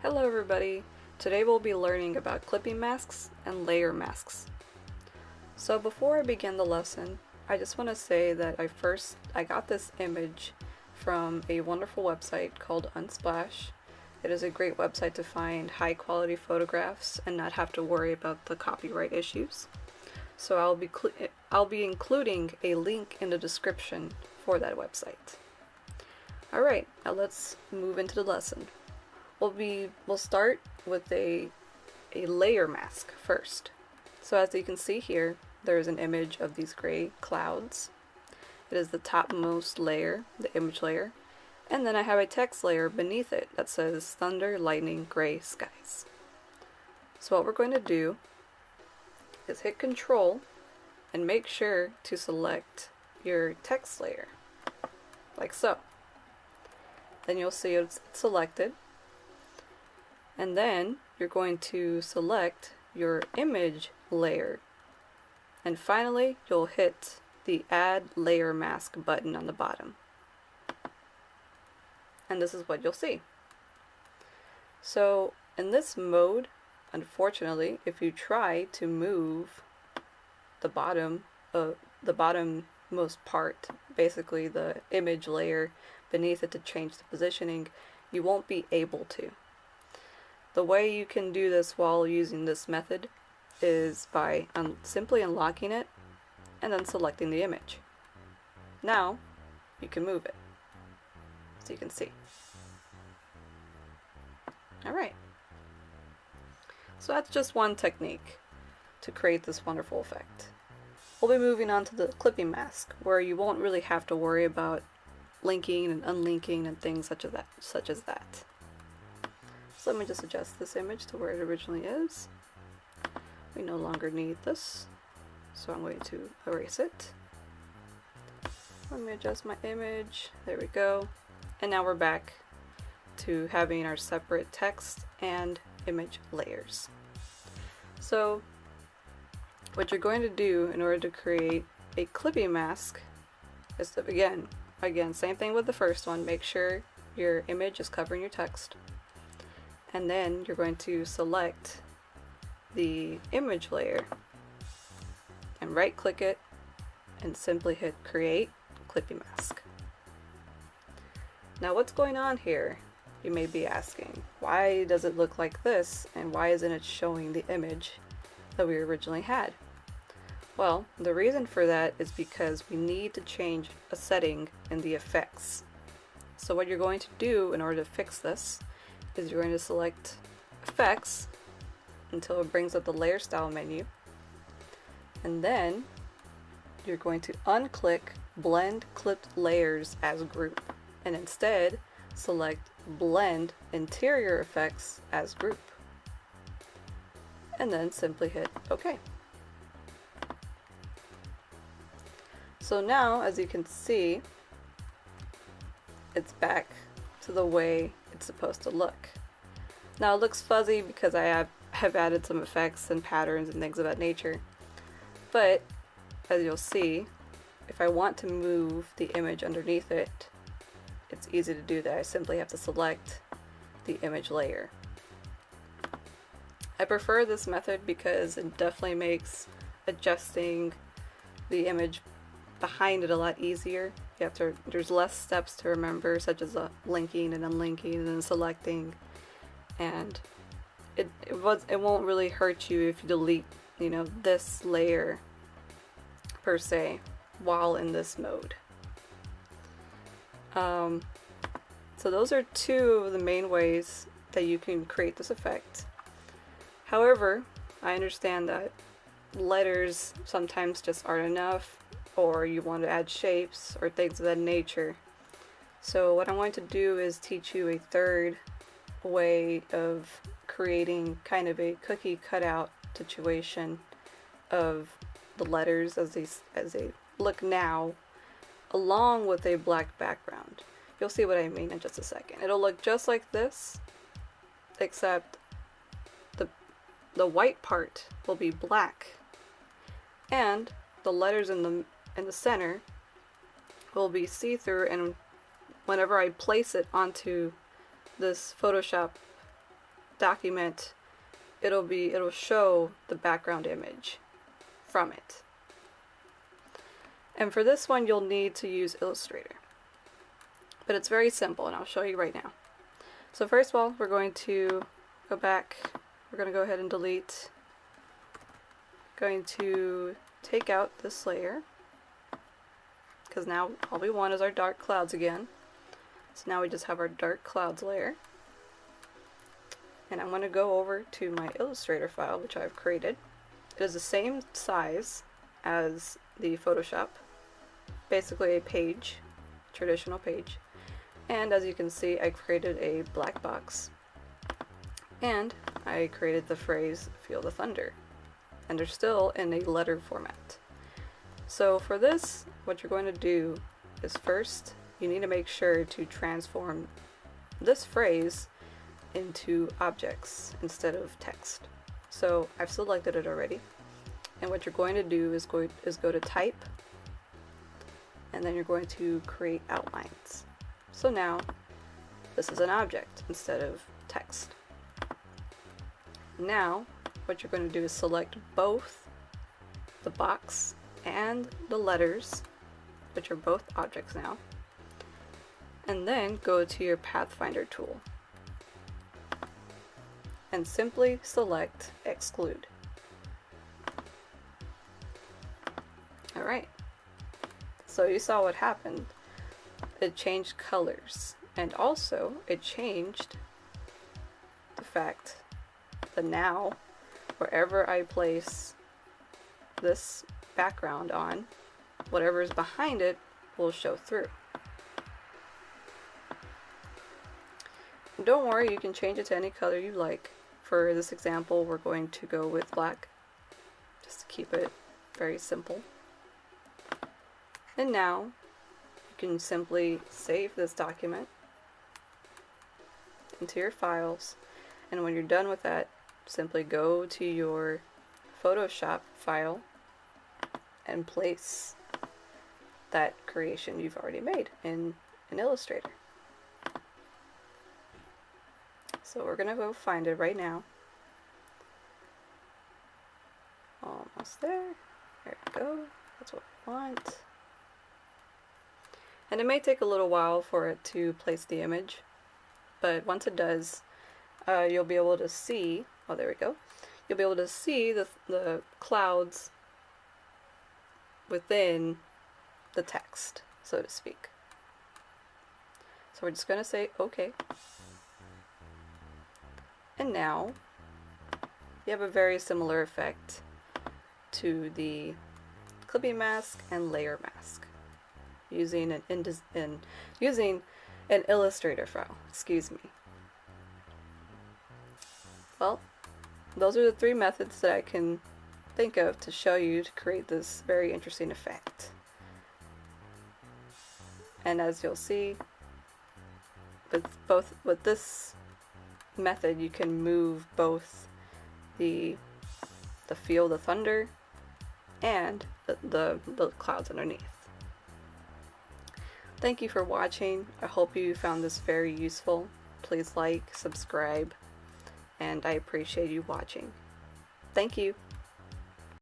Hello everybody! Today we'll be learning about clipping masks and layer masks. So before I begin the lesson, I just want to say that I got this image from a wonderful website called Unsplash. It is a great website to find high quality photographs and not have to worry about the copyright issues. So I'll be including a link in the description for that website. Alright, now let's move into the lesson. We'll start with a layer mask first. So as you can see here, there is an image of these gray clouds. It is the topmost layer, the image layer, and then I have a text layer beneath it that says thunder, lightning, gray skies. So what we're going to do is hit Control and make sure to select your text layer, like so. Then you'll see it's selected. And then you're going to select your image layer. And finally, you'll hit the Add Layer Mask button on the bottom. And this is what you'll see. So in this mode, unfortunately, if you try to move the bottommost part, basically the image layer beneath it to change the positioning, you won't be able to. The way you can do this while using this method is by simply unlocking it and then selecting the image. Now you can move it, so you can see. Alright, so that's just one technique to create this wonderful effect. We'll be moving on to the clipping mask, where you won't really have to worry about linking and unlinking and things such as that. So let me just adjust this image to where it originally is. We no longer need this, so I'm going to erase it. Let me adjust my image. There we go. And now we're back to having our separate text and image layers. So what you're going to do in order to create a clipping mask is to, again, same thing with the first one, make sure your image is covering your text. And then you're going to select the image layer and right click it and simply hit Create Clipping Mask. Now what's going on here? You may be asking, why does it look like this and why isn't it showing the image that we originally had? Well, the reason for that is because we need to change a setting in the effects. So what you're going to do in order to fix this is you're going to select Effects until it brings up the Layer Style menu, and then you're going to unclick Blend Clipped Layers as Group, and instead select Blend Interior Effects as Group, and then simply hit OK. So now, as you can see, it's back to the way it's supposed to look. Now it looks fuzzy because I have added some effects and patterns and things of that nature, but as you'll see, if I want to move the image underneath it, it's easy to do that. I simply have to select the image layer. I prefer this method because it definitely makes adjusting the image behind it a lot easier. There's less steps to remember, such as linking and unlinking and then selecting, and it won't really hurt you if you delete, this layer per se while in this mode. So those are two of the main ways that you can create this effect. However, I understand that letters sometimes just aren't enough, or you want to add shapes or things of that nature. So what I'm going to do is teach you a third way of creating kind of a cookie cutout situation of the letters as they look now, along with a black background. You'll see what I mean in just a second. It'll look just like this, except the white part will be black, and the letters in the center will be see-through, and whenever I place it onto this Photoshop document, it'll show the background image from it. And for this one, you'll need to use Illustrator. But it's very simple, and I'll show you right now. So first of all, we're going to go back. We're going to go ahead and delete. Going to take out this layer, because now all we want is our dark clouds again. So now we just have our dark clouds layer. And I'm going to go over to my Illustrator file, which I've created. It is the same size as the Photoshop. Basically a page, traditional page. And as you can see, I created a black box. And I created the phrase, "Feel the thunder." And they're still in a letter format. So for this, what you're going to do is first, you need to make sure to transform this phrase into objects instead of text. So I've selected it already. And what you're going to do is go to type, and then you're going to create outlines. So now this is an object instead of text. Now what you're going to do is select both the box and the letters, which are both objects now, and then go to your Pathfinder tool and simply select exclude. Alright, so you saw what happened. It changed colors, and also it changed the fact that now wherever I place this background on, whatever is behind it will show through. Don't worry, you can change it to any color you like. For this example, we're going to go with black, just to keep it very simple. And now you can simply save this document into your files, and when you're done with that, simply go to your Photoshop file and place that creation you've already made in Illustrator. So we're gonna go find it right now. Almost there. There we go. That's what we want. And it may take a little while for it to place the image, but once it does, you'll be able to see, oh there we go, you'll be able to see the clouds within the text, so to speak. So we're just going to say OK. And now you have a very similar effect to the clipping mask and layer mask using an Illustrator file. Excuse me. Well, those are the three methods that I can think of to show you to create this very interesting effect. And as you'll see, with this method, you can move both the feel the thunder and the clouds underneath. Thank you for watching. I hope you found this very useful. Please like, subscribe, and I appreciate you watching. Thank you.